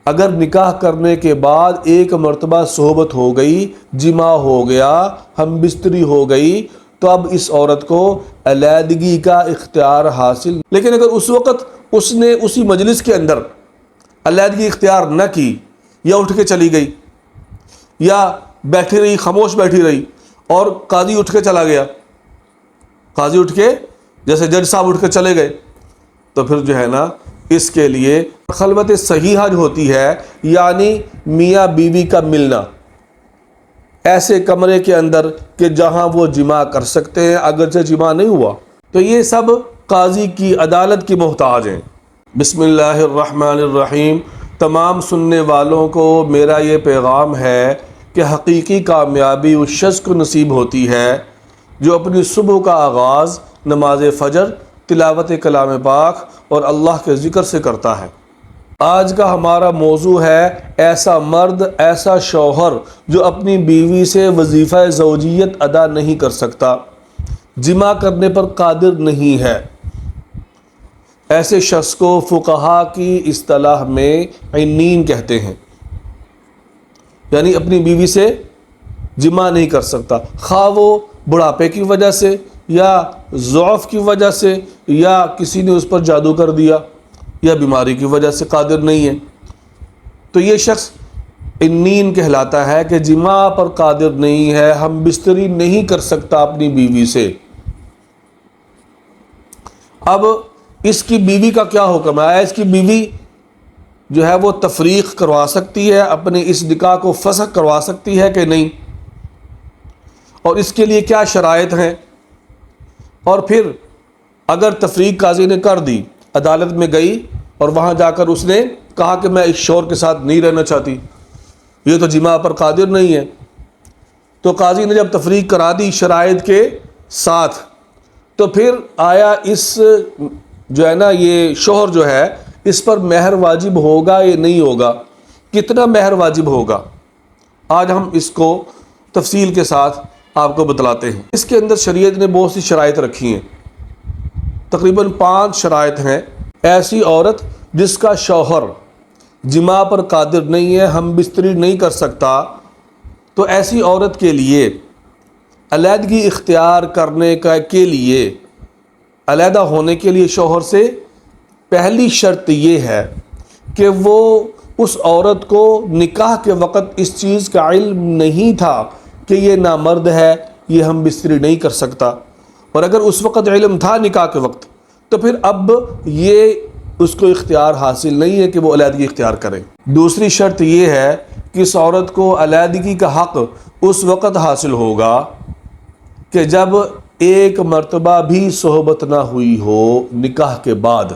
اگر نکاح کرنے کے بعد ایک مرتبہ صحبت ہو گئی، جمع ہو گیا، ہم بستری ہو گئی، تو اب اس عورت کو علیحدگی کا اختیار حاصل۔ لیکن اگر اس وقت اس نے اسی مجلس کے اندر علیحدگی اختیار نہ کی، یا اٹھ کے چلی گئی، یا بیٹھی رہی، خاموش بیٹھی رہی، اور قاضی اٹھ کے چلا گیا، قاضی اٹھ کے جیسے جج صاحب اٹھ کے چلے گئے، تو پھر جو ہے نا اس کے لیے خلوت صحیحہ جو ہوتی ہے، یعنی میاں بیوی کا ملنا ایسے کمرے کے اندر کہ جہاں وہ جماع کر سکتے ہیں، اگرچہ جماع نہیں ہوا، تو یہ سب قاضی کی عدالت کی محتاج ہیں۔ بسم اللہ الرحمن الرحیم۔ تمام سننے والوں کو میرا یہ پیغام ہے کہ حقیقی کامیابی اس شخص کو نصیب ہوتی ہے جو اپنی صبح کا آغاز نماز فجر، تلاوت کلام پاک اور اللہ کے ذکر سے کرتا ہے۔ آج کا ہمارا موضوع ہے ایسا مرد، ایسا شوہر جو اپنی بیوی سے وظیفہ زوجیت ادا نہیں کر سکتا، جمع کرنے پر قادر نہیں ہے۔ ایسے شخص کو فقہا کی اصطلاح میں عنین کہتے ہیں، یعنی اپنی بیوی سے جمع نہیں کر سکتا، خواہ وہ بڑھاپے کی وجہ سے، یا ضعف کی وجہ سے، یا کسی نے اس پر جادو کر دیا، یا بیماری کی وجہ سے قادر نہیں ہے، تو یہ شخص عنین کہلاتا ہے کہ جماع پر قادر نہیں ہے، ہم بستری نہیں کر سکتا اپنی بیوی سے۔ اب اس کی بیوی کا کیا حکم ہے؟ اس کی بیوی جو ہے وہ تفریق کروا سکتی ہے، اپنے اس نکاح کو فسخ کروا سکتی ہے کہ نہیں، اور اس کے لیے کیا شرائط ہیں؟ اور پھر اگر تفریق قاضی نے کر دی، عدالت میں گئی اور وہاں جا کر اس نے کہا کہ میں اس شوہر کے ساتھ نہیں رہنا چاہتی، یہ تو جماع پر قادر نہیں ہے، تو قاضی نے جب تفریق کرا دی شرائط کے ساتھ، تو پھر آیا اس جو ہے نا یہ شوہر جو ہے اس پر مہر واجب ہوگا یا نہیں ہوگا؟ کتنا مہر واجب ہوگا؟ آج ہم اس کو تفصیل کے ساتھ آپ کو بتلاتے ہیں۔ اس کے اندر شریعت نے بہت سی شرائط رکھی ہیں، تقریباً 5 شرائط ہیں۔ ایسی عورت جس کا شوہر جماع پر قادر نہیں ہے، ہم بستری نہیں کر سکتا، تو ایسی عورت کے لیے علیحدگی اختیار کرنے کے لیے، علیحدہ ہونے کے لیے شوہر سے پہلی شرط یہ ہے کہ وہ اس عورت کو نکاح کے وقت اس چیز کا علم نہیں تھا کہ یہ نامرد ہے، یہ ہم بستری نہیں کر سکتا، اور اگر اس وقت علم تھا نکاح کے وقت، تو پھر اب یہ اس کو اختیار حاصل نہیں ہے کہ وہ علیحدگی اختیار کرے۔ دوسری شرط یہ ہے کہ اس عورت کو علیحدگی کا حق اس وقت حاصل ہوگا کہ جب ایک مرتبہ بھی صحبت نہ ہوئی ہو نکاح کے بعد۔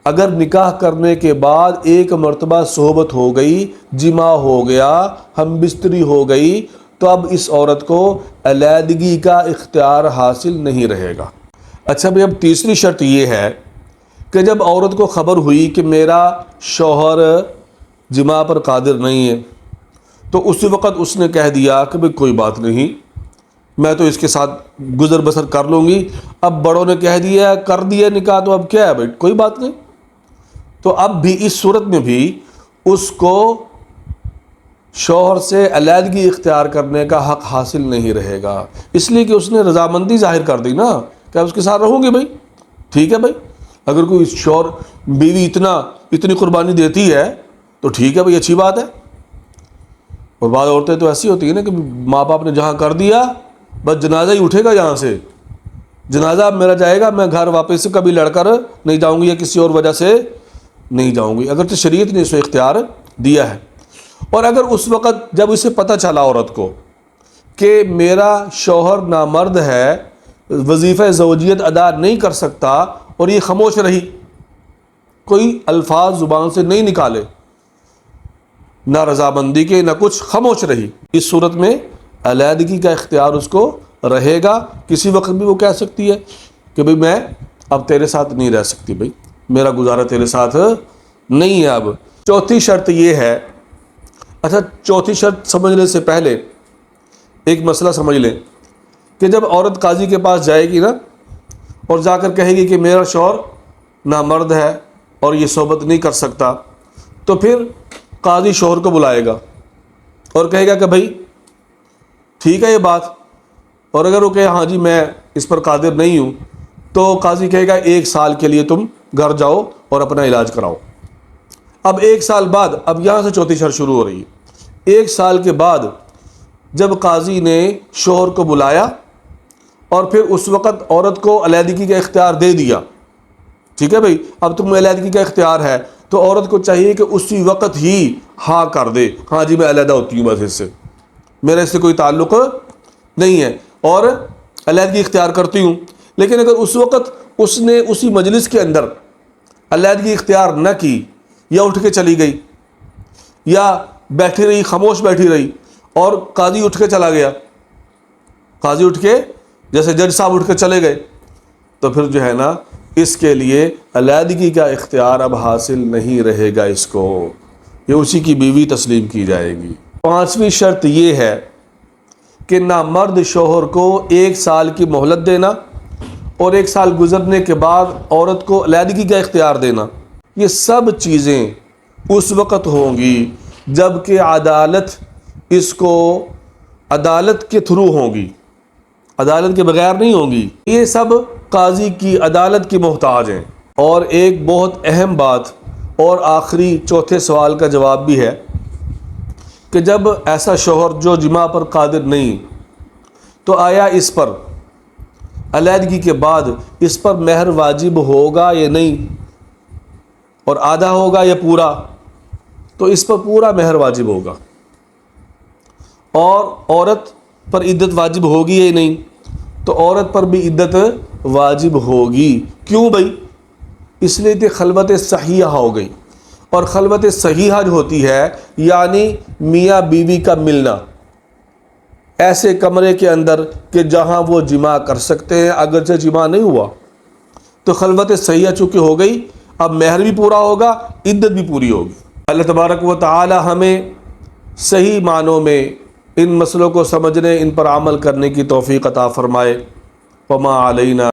اگر نکاح کرنے کے بعد ایک مرتبہ صحبت ہو گئی، جمع ہو گیا، ہم بستری ہو گئی، تو اب اس عورت کو علیحدگی کا اختیار حاصل نہیں رہے گا۔ اچھا بھئی، اب تیسری شرط یہ ہے کہ جب عورت کو خبر ہوئی کہ میرا شوہر جماع پر قادر نہیں ہے، تو اسی وقت اس نے کہہ دیا کہ بھئی کوئی بات نہیں، میں تو اس کے ساتھ گزر بسر کر لوں گی، اب بڑوں نے کہہ دیا، کر دیا نکاح، تو اب کیا ہے بھائی، کوئی بات نہیں، تو اب بھی اس صورت میں بھی اس کو شوہر سے علیحدگی اختیار کرنے کا حق حاصل نہیں رہے گا، اس لیے کہ اس نے رضامندی ظاہر کر دی نا کہ اس کے ساتھ رہوں گی بھائی، ٹھیک ہے بھائی، اگر کوئی شوہر بیوی اتنی قربانی دیتی ہے تو ٹھیک ہے بھائی، اچھی بات ہے۔ اور بعض عورتیں تو ایسی ہوتی ہیں نا کہ ماں باپ نے جہاں کر دیا بس جنازہ ہی اٹھے گا، یہاں سے جنازہ میرا جائے گا، میں گھر واپس کبھی لڑ کر نہیں جاؤں گی یا کسی اور وجہ سے نہیں جاؤں گی، اگرچہ شریعت نے اسے اختیار دیا ہے۔ اور اگر اس وقت جب اسے پتہ چلا عورت کو کہ میرا شوہر نامرد ہے، وظیفہ زوجیت ادا نہیں کر سکتا، اور یہ خاموش رہی، کوئی الفاظ زبان سے نہیں نکالے، نہ رضامندی کے نہ کچھ، خاموش رہی، اس صورت میں علیحدگی کا اختیار اس کو رہے گا۔ کسی وقت بھی وہ کہہ سکتی ہے کہ بھئی میں اب تیرے ساتھ نہیں رہ سکتی، بھئی میرا گزارا تیرے ساتھ نہیں ہے اب۔ چوتھی شرط یہ ہے، اچھا چوتھی شرط سمجھنے سے پہلے ایک مسئلہ سمجھ لیں کہ جب عورت قاضی کے پاس جائے گی نا اور جا کر کہے گی کہ میرا شوہر نامرد ہے اور یہ صحبت نہیں کر سکتا، تو پھر قاضی شوہر کو بلائے گا اور کہے گا کہ بھائی ٹھیک ہے یہ بات، اور اگر وہ کہے ہاں جی میں اس پر قادر نہیں ہوں، تو قاضی کہے گا 1 سال کے لیے تم گھر جاؤ اور اپنا علاج کراؤ۔ اب 1 سال بعد، اب یہاں سے چوتھی شرط شروع ہو رہی ہے۔ 1 سال کے بعد جب قاضی نے شوہر کو بلایا اور پھر اس وقت عورت کو علیحدگی کا اختیار دے دیا، ٹھیک ہے بھائی اب تمہیں علیحدگی کا اختیار ہے، تو عورت کو چاہیے کہ اسی وقت ہی ہاں کر دے، ہاں جی میں علیحدہ ہوتی ہوں، بس اس سے میرا اس سے کوئی تعلق نہیں ہے اور علیحدگی اختیار کرتی ہوں۔ لیکن اگر اس وقت اس نے اسی مجلس کے اندر علیحدگی اختیار نہ کی، یا اٹھ کے چلی گئی، یا بیٹھی رہی، خاموش بیٹھی رہی، اور قاضی اٹھ کے چلا گیا، قاضی اٹھ کے جیسے جج صاحب اٹھ کے چلے گئے، تو پھر جو ہے نا اس کے لیے علیحدگی کا اختیار اب حاصل نہیں رہے گا، اس کو یہ اسی کی بیوی تسلیم کی جائے گی۔ 5ویں شرط یہ ہے کہ نہ مرد شوہر کو 1 سال کی مہلت دینا اور 1 سال گزرنے کے بعد عورت کو علیحدگی کا اختیار دینا، یہ سب چیزیں اس وقت ہوں گی جب کہ عدالت اس کو عدالت کے تھرو ہوں گی، عدالت کے بغیر نہیں ہوں گی۔ یہ سب قاضی کی عدالت کی محتاج ہیں۔ اور ایک بہت اہم بات اور آخری چوتھے سوال کا جواب بھی ہے کہ جب ایسا شوہر جو جماع پر قادر نہیں، تو آیا اس پر علیحدگی کے بعد اس پر مہر واجب ہوگا یا نہیں، اور آدھا ہوگا یا پورا؟ تو اس پر پورا مہر واجب ہوگا۔ اور عورت پر عدت واجب ہوگی یا نہیں، تو عورت پر بھی عدت واجب ہوگی۔ کیوں بھائی؟ اس لیے کہ خلوت صحیحہ ہو گئی، اور خلوت صحیحہ جو ہوتی ہے یعنی میاں بیوی کا ملنا ایسے کمرے کے اندر کہ جہاں وہ جماع کر سکتے ہیں اگرچہ جماع نہیں ہوا، تو خلوت صحیحہ چونکہ ہو گئی، اب مہر بھی پورا ہوگا، عدت بھی پوری ہوگی۔ اللہ تبارک و تعالی ہمیں صحیح معنوں میں ان مسئلوں کو سمجھنے، ان پر عمل کرنے کی توفیق عطا فرمائے۔ وما علینا